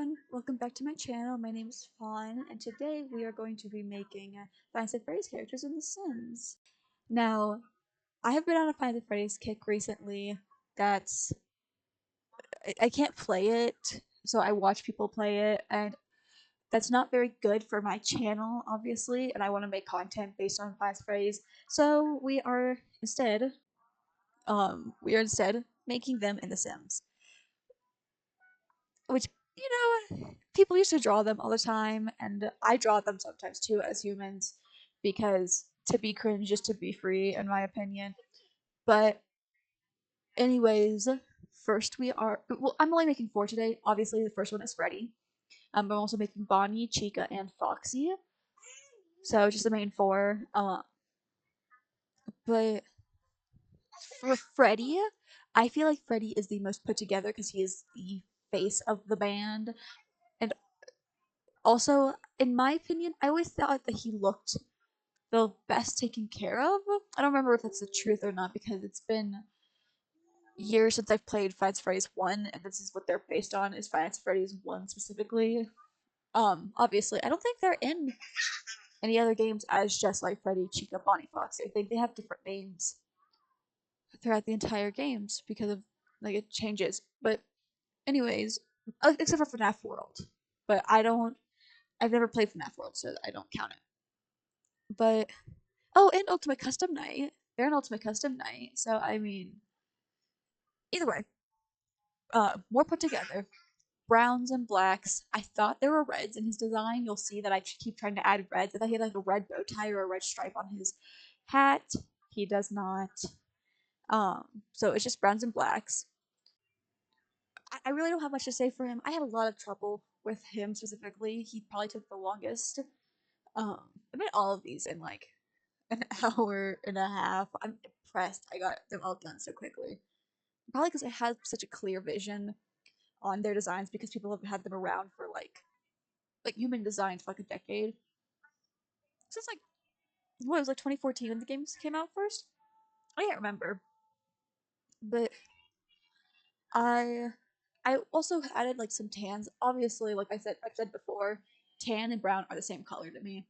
everyone, welcome back to my channel. My name is Fawn, and today we are going to be making Five Nights at Freddy's characters in The Sims. Now, I have been on a Five Nights at Freddy's kick recently. That's I can't play it, so I watch people play it, and that's not very good for my channel, obviously. And I want to make content based on Five Nights at Freddy's, so we are instead making them in The Sims. Which, people used to draw them all the time, and I draw them sometimes too as humans, because to be cringe is to be free, in my opinion. But, anyways, first I'm only making 4 today. Obviously, the first one is Freddy. I'm also making Bonnie, Chica, and Foxy. So, just the main 4. But for Freddy, I feel like Freddy is the most put together because he is the face of the band. And also, in my opinion, I always thought that he looked the best taken care of. I don't remember if that's the truth or not because it's been years since I've played Five Nights at Freddy's 1, and this is what they're based on, is Five Nights at Freddy's 1 specifically. Obviously, I don't think they're in any other games as just like Freddy, Chica, Bonnie, Foxy. I think they have different names throughout the entire games because of, like, it changes. But, anyways, except for FNAF World. But I've never played FNAF World, so I don't count it. But oh, and Ultimate Custom Night. They're an Ultimate Custom Night, so I mean, either way, more put together. Browns and blacks. I thought there were reds in his design. You'll see that I keep trying to add reds. I thought he had like a red bow tie or a red stripe on his hat. He does not. So it's just browns and blacks. I really don't have much to say for him. I had a lot of trouble with him specifically. He probably took the longest. I made all of these in like an hour and a half. I'm impressed I got them all done so quickly. Probably because I had such a clear vision on their designs because people have had them around for like human designs for like a decade. Since like what, it was like 2014 when the games came out first? I can't remember. But I I also added like some tans. Obviously, like I've said before, tan and brown are the same color to me.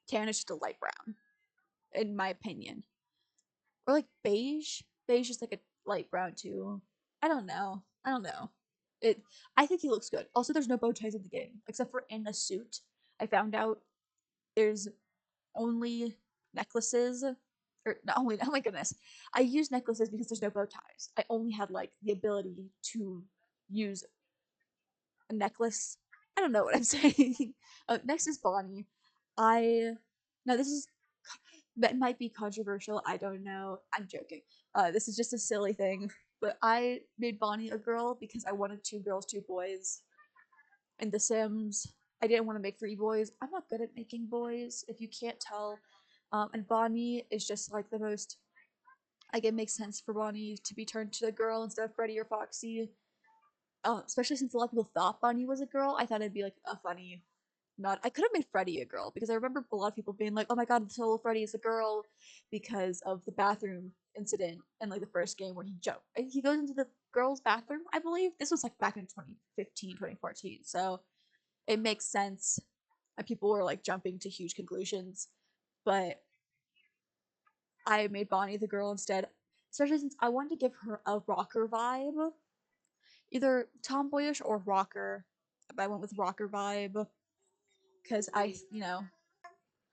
Tan is just a light brown, in my opinion. Or like beige. Beige is like a light brown too. I don't know. I don't know. It. I think he looks good. Also, there's no bow ties in the game except for in a suit. I found out there's only necklaces, or not only. Oh my goodness! I use necklaces because there's no bow ties. I only had like the ability to use a necklace. I don't know what I'm saying. Next is Bonnie. I Now this is that might be controversial. I don't know. I'm joking. This is just a silly thing, but I made Bonnie a girl because I wanted 2 girls, 2 boys in The Sims. I didn't want to make 3 boys. I'm not good at making boys, if you can't tell. And Bonnie is just like the most. Like, it makes sense for Bonnie to be turned to a girl instead of Freddy or Foxy. Especially since a lot of people thought Bonnie was a girl. I thought it'd be like a funny not. I could have made Freddy a girl because I remember a lot of people being like, "Oh my god, the solo Freddy is a girl," because of the bathroom incident in like the first game where he goes into the girls' bathroom. I believe this was like back in 2015, 2014. So it makes sense, and people were like jumping to huge conclusions. But I made Bonnie the girl instead, especially since I wanted to give her a rocker vibe, either tomboyish or rocker. But I went with rocker vibe because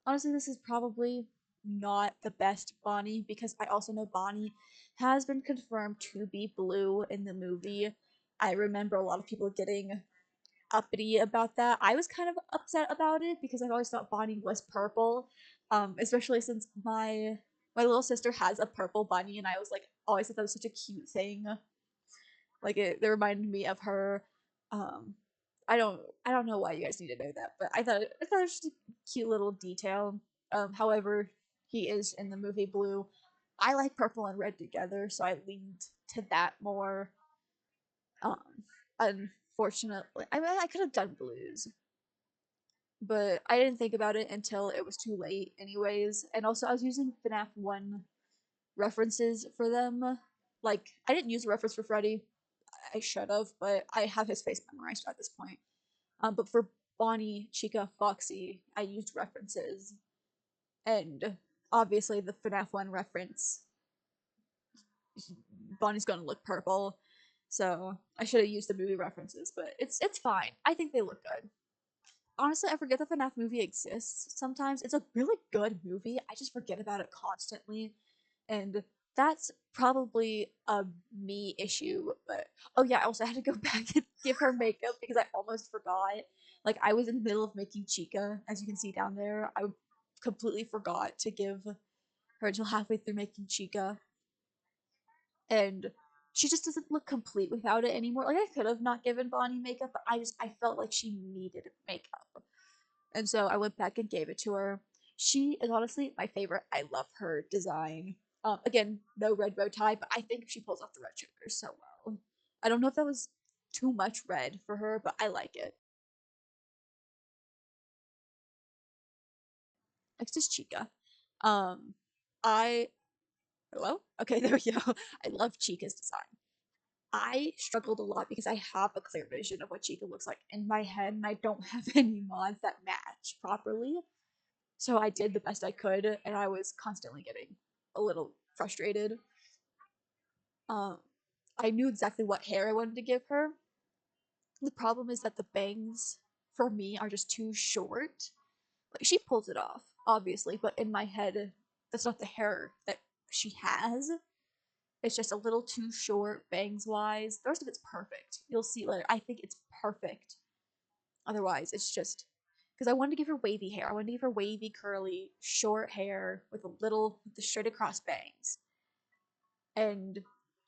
honestly, this is probably not the best Bonnie because I also know Bonnie has been confirmed to be blue in the movie. I remember a lot of people getting uppity about that. I was kind of upset about it because I've always thought Bonnie was purple, especially since my little sister has a purple bunny, and I was like always thought that was such a cute thing. Like it reminded me of her. Um, I don't know why you guys need to know that, but I thought it was just a cute little detail. However, he is in the movie blue. I like purple and red together, so I leaned to that more. Um, Unfortunately, I mean I could have done blues, but I didn't think about it until it was too late, anyways. And also, I was using FNAF 1 references for them. Like, I didn't use a reference for Freddy. I should have, but I have his face memorized at this point. But for Bonnie, Chica, Foxy, I used references, and obviously the FNAF one reference, Bonnie's gonna look purple. So I should have used the movie references, but it's fine. I think they look good. Honestly, I forget that the FNAF movie exists sometimes. It's a really good movie. I just forget about it constantly. And that's probably a me issue. But oh yeah, I also had to go back and give her makeup because I almost forgot. Like I was in the middle of making Chica, as you can see down there. I completely forgot to give her until halfway through making Chica. And she just doesn't look complete without it anymore. Like I could have not given Bonnie makeup, but I felt like she needed makeup. And so I went back and gave it to her. She is honestly my favorite. I love her design. Again, no red bow tie, but I think she pulls off the red shoulders so well. I don't know if that was too much red for her, but I like it. Next is Chica. Um, I hello. Okay, there we go. I love Chica's design. I struggled a lot because I have a clear vision of what Chica looks like in my head, and I don't have any mods that match properly. So I did the best I could, and I was constantly getting a little frustrated. Um, I knew exactly what hair I wanted to give her. The problem is that the bangs for me are just too short. Like she pulls it off, obviously, but in my head, that's not the hair that she has. It's just a little too short bangs wise. The rest of it's perfect. You'll see later. I think it's perfect. Otherwise, it's just because I wanted to give her wavy hair. I wanted to give her wavy, curly, short hair with a little with the straight across bangs. And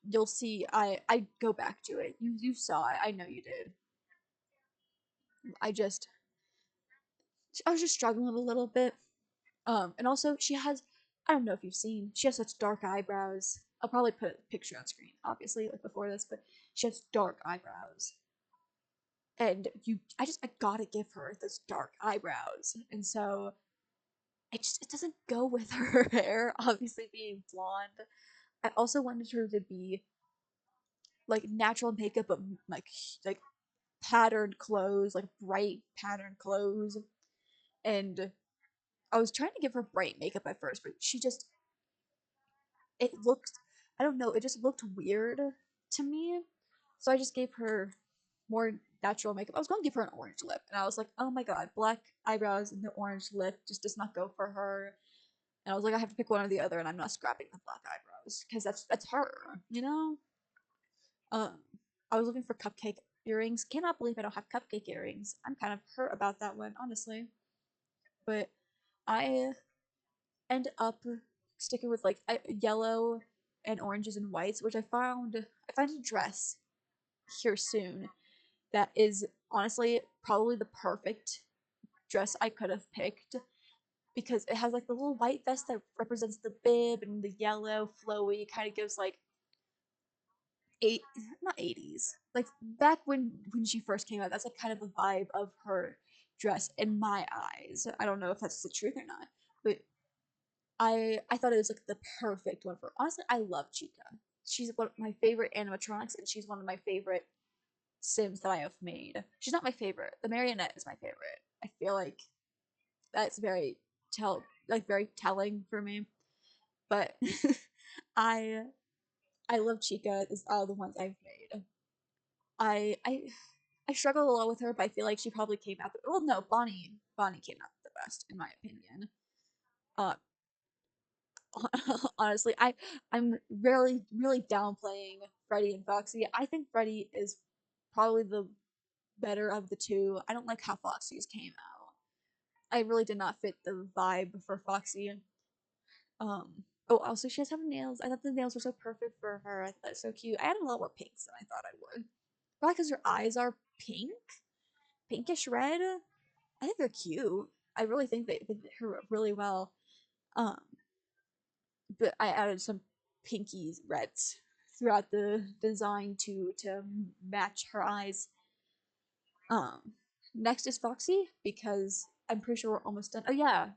you'll see I go back to it. You saw it. I know you did. I just I was just struggling a little bit. And also she has I don't know if you've seen, she has such dark eyebrows. I'll probably put a picture on screen, obviously, like before this, but she has dark eyebrows. And I gotta give her those dark eyebrows. And so it doesn't go with her hair, obviously being blonde. I also wanted her to be like natural makeup, but like patterned clothes, like bright patterned clothes. And I was trying to give her bright makeup at first, but she just it looked I don't know, it just looked weird to me. So I just gave her more natural makeup. I was going to give her an orange lip, and I was like, oh my god, black eyebrows and the orange lip just does not go for her. And I was like, I have to pick one or the other, and I'm not scrapping the black eyebrows because that's her, you know. Um, I was looking for cupcake earrings. Cannot believe I don't have cupcake earrings. I'm kind of hurt about that one, honestly. But I end up sticking with like yellow and oranges and whites, which I find a dress here soon that is honestly probably the perfect dress I could have picked because it has like the little white vest that represents the bib and the yellow flowy kind of gives like eight not 80s like back when she first came out. That's like kind of the vibe of her dress in my eyes. I don't know if that's the truth or not, but I thought it was like the perfect one for honestly. I love Chica. She's one of my favorite animatronics, and she's one of my favorite Sims that I have made. She's not my favorite. The marionette is my favorite. I feel like that's very telling for me. But I I love Chica is all the ones I've made. I I I struggled a lot with her, but I feel like she probably came out well no, Bonnie came out the best in my opinion. Uh honestly, I'm really downplaying Freddy and Foxy. I think Freddy is probably the better of the two. I don't like how Foxy's came out. I really did not fit the vibe for Foxy. Oh, also she has have nails. I thought the nails were so perfect for her. I thought it was so cute. I added a lot more pinks than I thought I would. Probably because her eyes are pink, pinkish red. I think they're cute. I really think they fit her really well. Um, but I added some pinky reds throughout the design to match her eyes. Um, Next is Foxy because I'm pretty sure we're almost done. Oh yeah,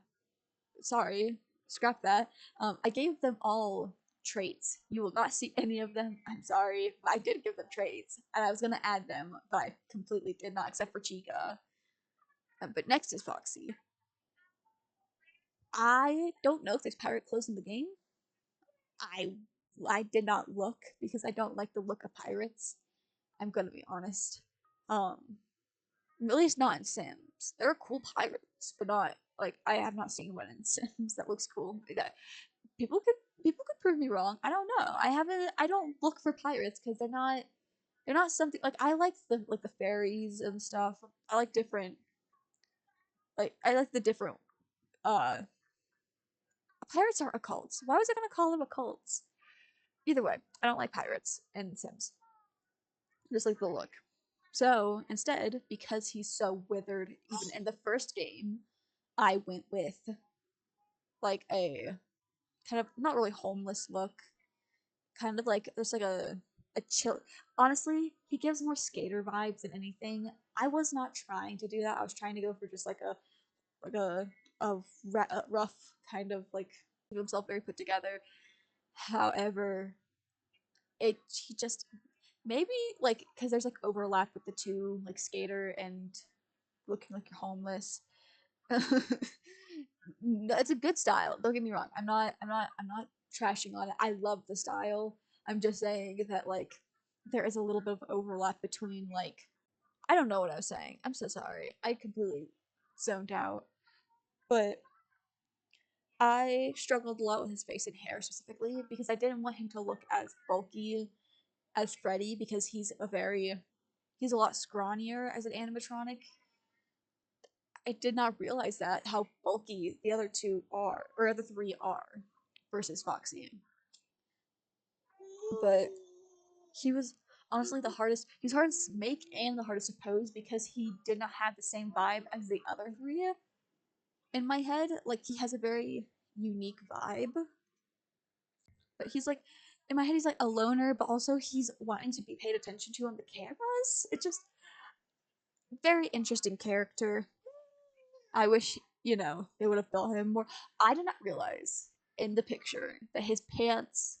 sorry, scrap that. I gave them all traits. You will not see any of them. I'm sorry. I did give them traits, and I was gonna add them, but I completely did not, except for Chica. But next is Foxy. I don't know if there's pirate clothes in the game. I I did not look because I don't like the look of pirates. I'm gonna be honest. At least not in Sims. There are cool pirates, but not like I have not seen one in Sims that looks cool. That people could people could prove me wrong. I don't know. I haven't. I don't look for pirates because they're not something like I like the fairies and stuff. I like different I like the different uh pirates are occults. Why was I gonna call them occults? Either way, I don't like pirates in Sims. Just like the look. So instead, because he's so withered, even in the first game, I went with like a kind of not really homeless look, kind of like there's like a chill. Honestly, he gives more skater vibes than anything. I was not trying to do that. I was trying to go for just like a rough kind of like himself very put together. However, it he just maybe like because there's like overlap with the two like skater and looking like you're homeless. It's a good style. Don't get me wrong. I'm not trashing on it. I love the style. I'm just saying that like there is a little bit of overlap between like I don't know what I was saying. I'm so sorry. I completely zoned out. But I struggled a lot with his face and hair specifically because I didn't want him to look as bulky as Freddy because he's a lot scrawnier as an animatronic. I did not realize that how bulky the other two are, or the three are, versus Foxy. But he was honestly the hardest. He's hardest to make and the hardest to pose because he did not have the same vibe as the other three. In my head, like he has a very unique vibe, but he's like in my head he's like a loner, but also he's wanting to be paid attention to on the cameras. It's just very interesting character. I wish, they would have built him more. I did not realize in the picture that his pants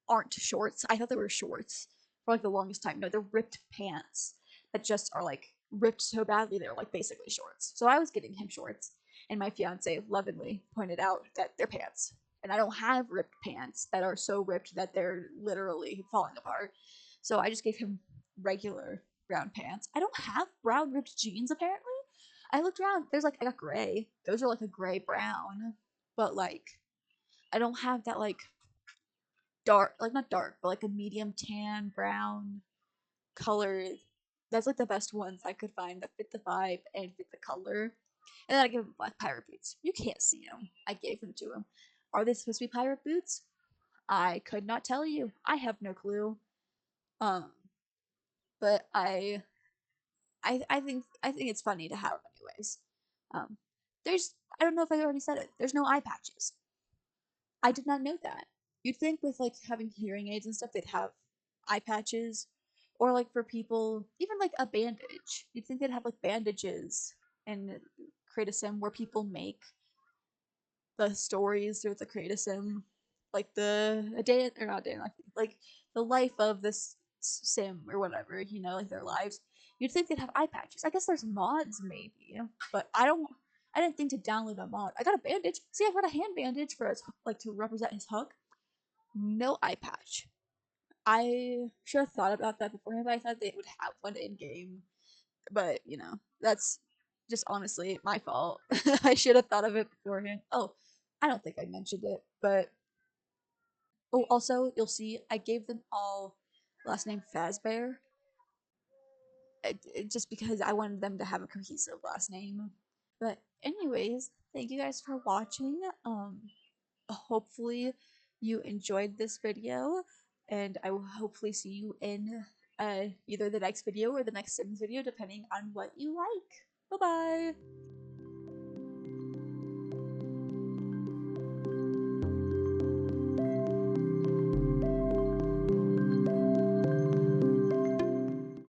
aren't shorts. I thought they were shorts for like the longest time. No, they're ripped pants that just are like ripped so badly they're like basically shorts. So I was getting him shorts, and my fiance lovingly pointed out that they're pants. And I don't have ripped pants that are so ripped that they're literally falling apart. So I just gave him regular brown pants. I don't have brown ripped jeans apparently. I looked around. There's like I got gray. Those are like a gray brown, but like I don't have that like dark, like not dark, but like a medium tan brown color. That's like the best ones I could find that fit the vibe and fit the color. And then I gave him black pirate boots. You can't see them. I gave them to him. Are they supposed to be pirate boots? I could not tell you. I have no clue. Um, but I think it's funny to have them anyways. Um, there's I don't know if I already said it. There's no eye patches. I did not know that. You'd think with like having hearing aids and stuff, they'd have eye patches, or like for people, even like a bandage. You'd think they'd have like bandages and create a sim where people make the stories through the create a sim, like the a day or not day like the life of this sim or whatever, like their lives. You'd think they'd have eye patches. I guess there's mods maybe, but I don't. I didn't think to download a mod. I got a bandage. See, I got a hand bandage for his like to represent his hook. No eye patch. I should have thought about that beforehand, but I thought they would have one in game. But that's just honestly my fault. I should have thought of it beforehand. Oh, I don't think I mentioned it, but also you'll see I gave them all last name Fazbear, just because I wanted them to have a cohesive last name. But anyways, thank you guys for watching. Hopefully you enjoyed this video, and I will hopefully see you in either the next video or the next Sims video, depending on what you like. Bye bye.